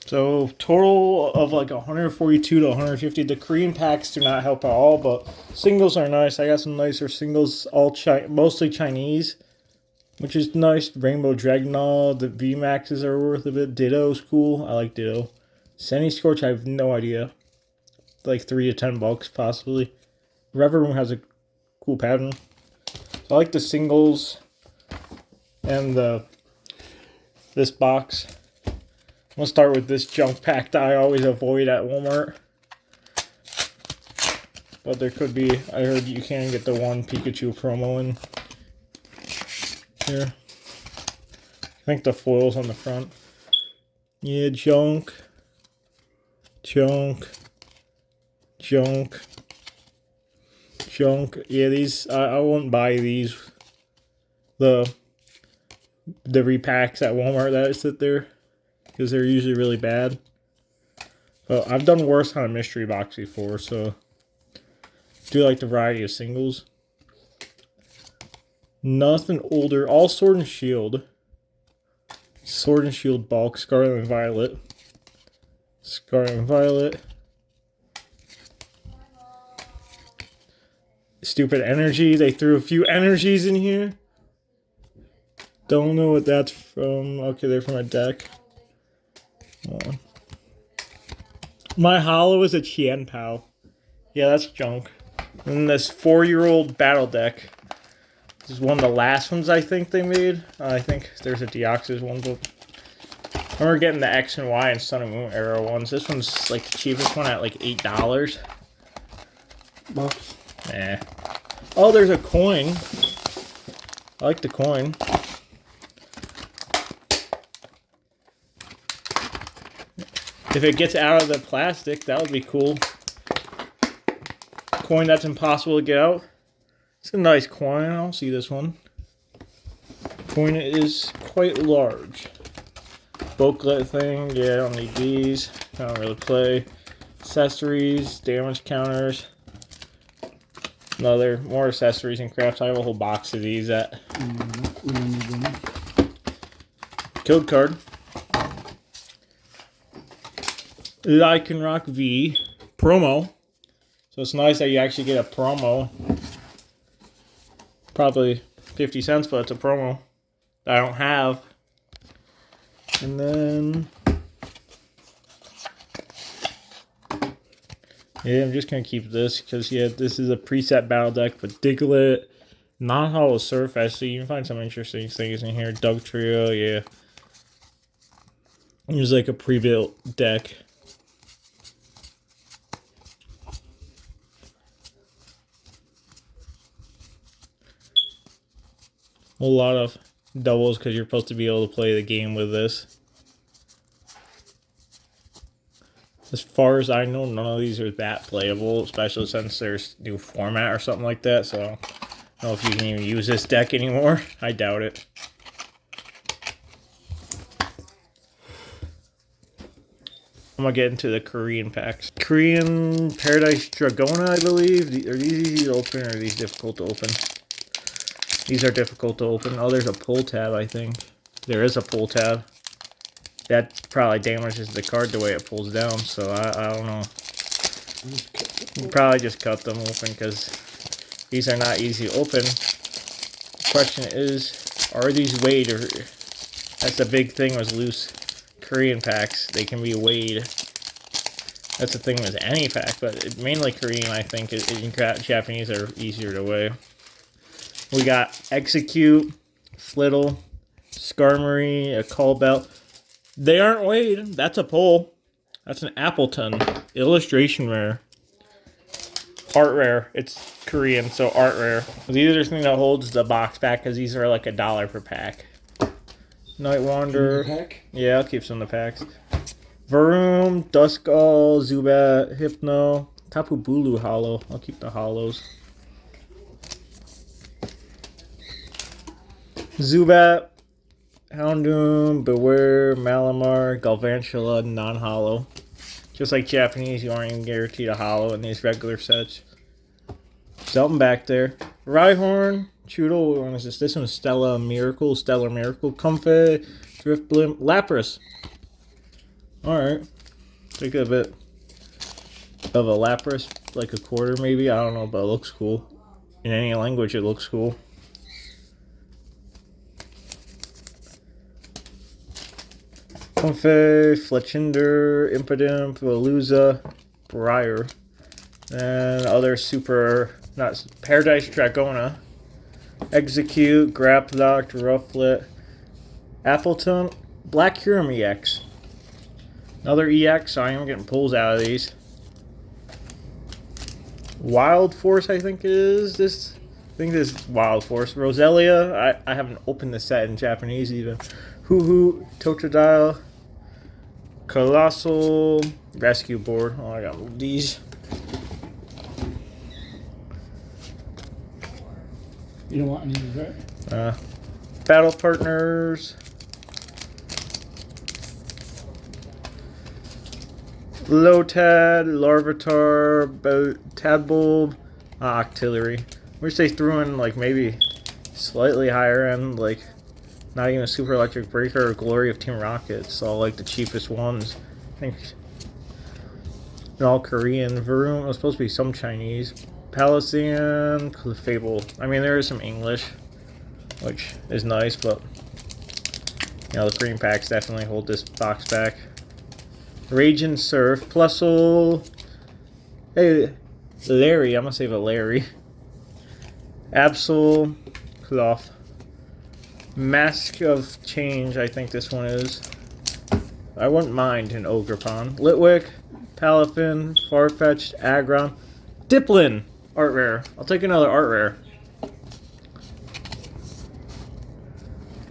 So total of like 142 to 150. The Korean packs do not help at all, but singles are nice. I got some nicer singles, mostly Chinese, which is nice. Rainbow Dragonall, the V Maxes are worth a bit. Ditto's cool. I like Ditto. Sunny Scorch, I have no idea. Like $3 to $10 possibly. Revavroom has a cool pattern. So I like the singles and this box. I'm gonna start with this junk pack that I always avoid at Walmart. But there could be, I heard you can get the one Pikachu promo in here. I think the foil's on the front. Yeah, junk. Yeah, these, I wouldn't buy these. The repacks at Walmart that sit there. Because they're usually really bad. But I've done worse on a mystery box before, so do like the variety of singles. Nothing older. All Sword and Shield. Sword and Shield bulk. Scarlet and Violet. Stupid Energy. They threw a few energies in here. Don't know what that's from. Okay, they're from a deck. My holo is a Qianpao. Yeah, that's junk. And this 4-year-old battle deck. This is one of the last ones I think they made. I think there's a Deoxys one, but I remember getting the X and Y and Sun and Moon era ones. This one's like the cheapest one at like $8. Bucks. Nah. Oh, there's a coin. I like the coin. If it gets out of the plastic, that would be cool. Coin that's impossible to get out. It's a nice coin. I don't see this one. Coin is quite large. Booklet thing. Yeah, I don't need these. I don't really play. Accessories, damage counters. More accessories and crafts. I have a whole box of these at Code Card. Lycanroc V promo. So it's nice that you actually get a promo. Probably 50 cents, but it's a promo that I don't have. And then yeah, I'm just gonna keep this because yeah, this is a preset battle deck with Diglett, non-holo Surface, so you can find some interesting things in here. Dugtrio, yeah. There's like a pre-built deck. A lot of doubles because you're supposed to be able to play the game with this. As far as I know, none of these are that playable, especially since there's new format or something like that. So I don't know if you can even use this deck anymore. I doubt it. I'm going to get into the Korean packs. Korean Paradise Dragona, I believe. Are these easy to open or are these difficult to open? These are difficult to open. Oh, there's a pull tab, I think. There is a pull tab. That probably damages the card the way it pulls down, so I don't know. You probably just cut them open because these are not easy to open. The question is, are these weighed? Or that's the big thing with loose Korean packs. They can be weighed. That's the thing with any pack, but mainly Korean, I think. In Japanese are easier to weigh. We got Execute, Flittle, Skarmory, a Call Bell. They aren't weighed. That's a pull. That's an Appleton. Illustration rare. Art rare. It's Korean, so art rare. These are the thing that holds the box back because these are like $1 per pack. Night Wanderer. Pack? Yeah, I'll keep some of the packs. Varoom, Duskull, Zubat, Hypno, Tapu Bulu holo. I'll keep the holos. Zubat, Houndoom, Beware, Malamar, Galvantula, non-holo. Just like Japanese, you aren't even guaranteed a holo in these regular sets. Something back there. Rhyhorn, Choodle, what one is this? This one's Stellar Miracle, Comfey, Drifblim, Lapras. Alright. Take a bit of a Lapras, like a quarter maybe. I don't know, but it looks cool. In any language, it looks cool. Comfey, Fletchinder, Impidimp, Veluza, Briar, and other super, not Paradise Dragona, Execute, Graplock, Rufflet, Appleton, Black Huron EX. Another EX, I am getting pulls out of these. Wild Force, I think is this. I think this is Wild Force. Roselia, I haven't opened the set in Japanese even. Hoo-Hoo, Totodile, Colossal, Rescue Board. Oh, I gotta move these. You don't want any of these, right? Battle Partners. Lotad, Larvitar, Tadbulb, Octillery. Wish they threw in like maybe slightly higher end, like not even a Super Electric Breaker or Glory of Team Rocket. It's all like the cheapest ones. I think they're all Korean. Varoom was supposed to be some Chinese. Palasian, Fable. I mean, there is some English, which is nice, but you know the green packs definitely hold this box back. Raging Surf, Plusle, hey, Larry, I'm gonna say Larry. Absol, Cloth, Mask of Change, I think this one is. I wouldn't mind an Ogerpon. Litwick, Palafin, Farfetch'd, Aggron, Dipplin, Art Rare. I'll take another Art Rare. I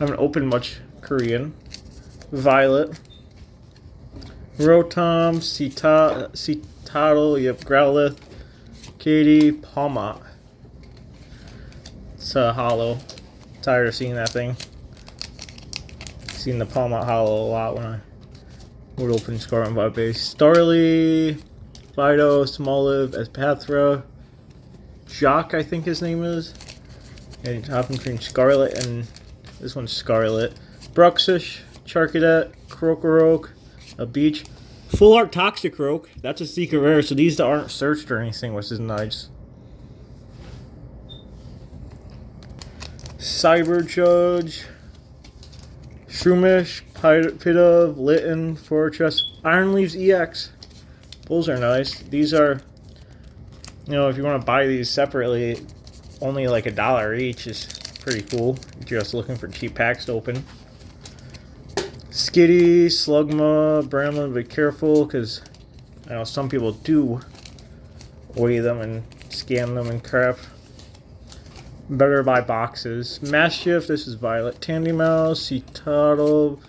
haven't opened much Korean. Violet. Rotom, Citadel, yep, Growlithe, Katie, Palmot. It's a hollow. Tired of seeing that thing. Seen the Palmot hollow a lot when I would open Scarlet Vibe base. Starly, Fido, Smoliv, Espathra, Jock, I think his name is. And hopping between Scarlet and this one's Scarlet. Bruxish, Charcadet, Krokorok, a Beach. Full Art Toxicroak. That's a secret rare, so these aren't searched or anything, which is nice. Cyber Judge, Shroomish, Pidove, Litten, Fortress, Iron Leaves EX. Pulls are nice. These are, you know, if you want to buy these separately, only like $1 each is pretty cool. If you're just looking for cheap packs to open. Skitty, Slugma, Bramlin, be careful because I know some people do weigh them and scan them and crap. Better buy boxes. Mastiff, this is Violet. Tandymouse, Citadel.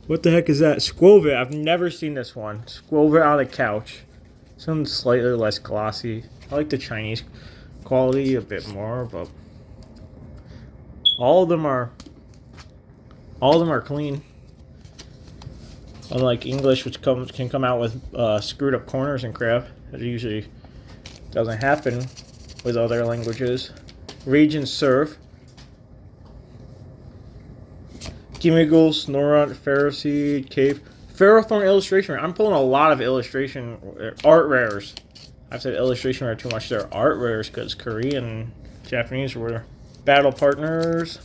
What the heck is that? Squovit, I've never seen this one. Squovit on the couch. Some slightly less glossy. I like the Chinese quality a bit more, but all of them are clean. Unlike English, which can come out with screwed up corners and crap. It usually doesn't happen with other languages. Raging Surf. Gimmighoul, Snorunt, Ferroseed, Cape. Ferrothorn illustration rare. I'm pulling a lot of illustration art rares. I've said illustration rare too much. They're art rares because Korean and Japanese were battle partners.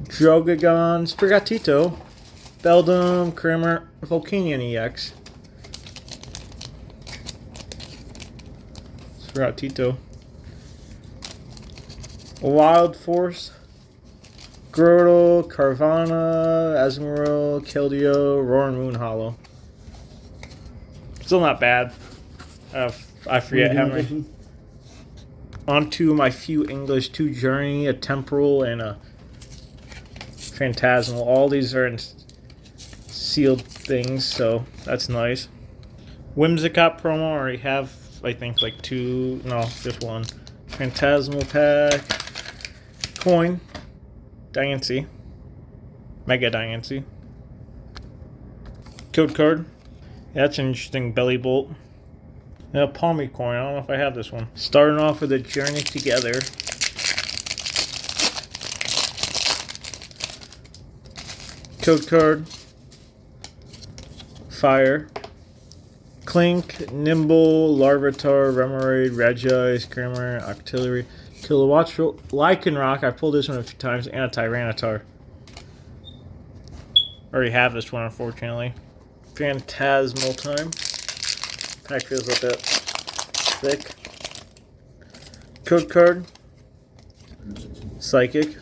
Drogogon, Sprigatito, Beldum, Kramer, Volcanion EX. Sprigatito. Wild Force, Grotle, Carvana, Azumarill, Keldeo, Roaring Moon Hollow. Still not bad. I forget how many. Onto my few English, 2 Journey, a Temporal, and a Phantasmal. All these are in sealed things, so that's nice. Whimsicott promo, I already have, I think, like 2, no, just 1. Phantasmal pack. Coin. Diancie. Mega Diancie. Code card. Yeah, that's an interesting belly bolt. Yeah, Palmy coin. I don't know if I have this one. Starting off with a Journey Together. Code card. Fire. Clink, Nimble, Larvitar, Remoraid, Regice, Grammar, Octillery, Kilowattrel, Lycanroc. I've pulled this one a few times, and a Tyranitar. Already have this one, unfortunately. Phantasmal Time. Pack feels a bit thick. Code Card. Psychic.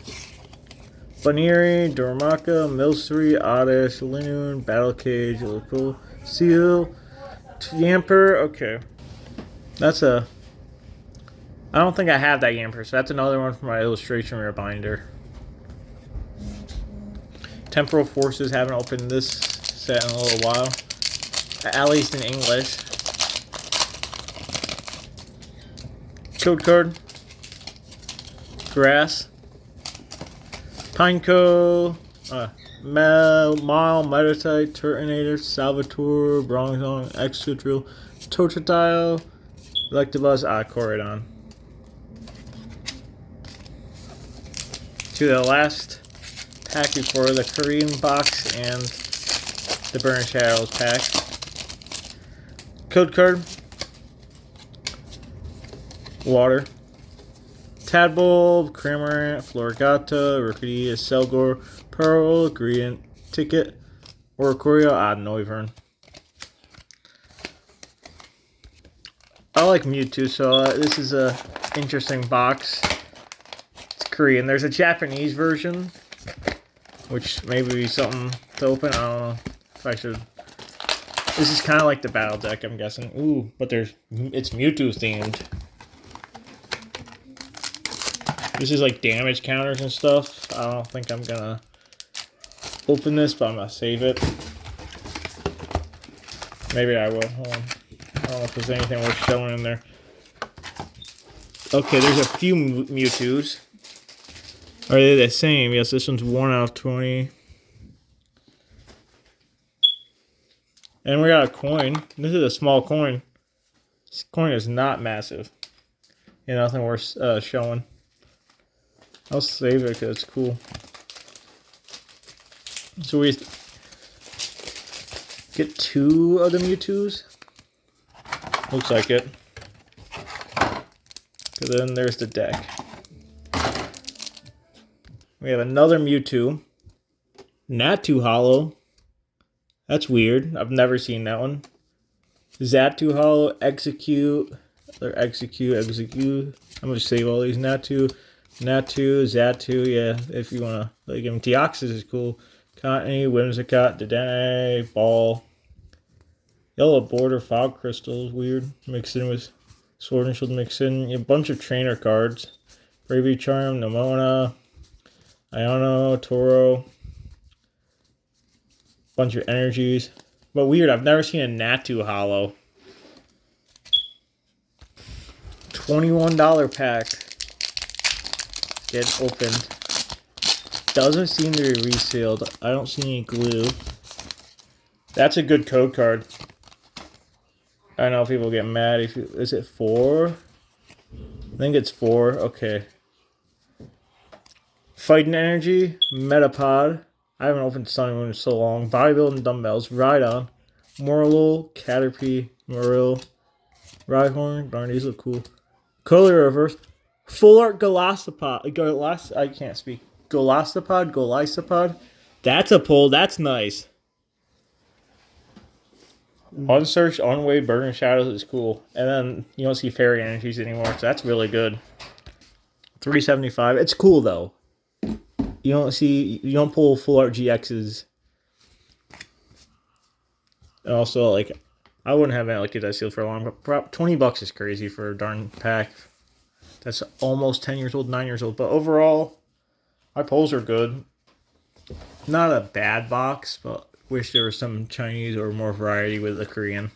Baneri, Dormaka, Milcery, Oddish, Linoon, Battle Cage, Lickle, Seal, Yamper. Okay. That's a... I don't think I have that Yamper, so that's another one for my illustration reminder. Temporal Forces, haven't opened this set in a little while. At least in English. Code Card. Grass. Pineco. Mile, Meditite, Turtonator, Salvatore, Bronzong, Excadrill, Totodile, Electabuzz, Corridon. To the last pack before the Korean box and the Burn Shadows pack. Code Card. Water. Tadbulb, Cramorant, Florigata, Rookie, Selgor, Pearl, Gradient, Ticket, Oricorio, Noivern. I like Mewtwo, so this is a interesting box. It's Korean. There's a Japanese version, which may be something to open. I don't know if I should. This is kind of like the battle deck, I'm guessing. Ooh, but it's Mewtwo themed. This is like damage counters and stuff. I don't think I'm gonna open this, but I'm gonna save it. Maybe I will. Hold on. I don't know if there's anything worth showing in there. Okay, there's a few Mewtwo's. Are they the same? Yes, this one's 1 out of 20. And we got a coin. This is a small coin. This coin is not massive. Yeah, nothing worth showing. I'll save it because it's cool. So we get 2 of the Mewtwo's. Looks like it. And then there's the deck. We have another Mewtwo. Natu Hollow. That's weird. I've never seen that one. Xatu Hollow, Execute. Or Execute. I'm going to save all these. Natu, Xatu, yeah, if you want to like him. Deoxys is cool. Cottony, Whimsicott, Dedenne, Ball. Yellow Border, Fog Crystal is weird. Mixed in with Sword and Shield mixed in. A bunch of trainer cards. Bravey Charm, Nemona, Iono, Toro. Bunch of energies. But weird, I've never seen a Natu Hollow. $21 pack. Get opened. Doesn't seem to be resealed. I don't see any glue. That's a good code card. I know people get mad if you, is it 4? I think it's 4. Okay. Fighting Energy, Metapod. I haven't opened Sun and Moon in so long. Bodybuilding Dumbbells, Rhydon, Morlul, Caterpie, Marill, Rhyhorn. Darn, these look cool. Color Reverse. Full Art Golisopod. I can't speak. Golisopod. That's a pull. That's nice. Unsearched, Unweighed, Burning Shadows is cool. And then you don't see Fairy Energies anymore, so that's really good. $3.75. It's cool though. You don't pull Full Art GXs. And also, like, I wouldn't have like that sealed for long, but $20 is crazy for a darn pack. That's almost 10 years old, 9 years old. But overall, my pulls are good. Not a bad box, but wish there was some Chinese or more variety with the Korean.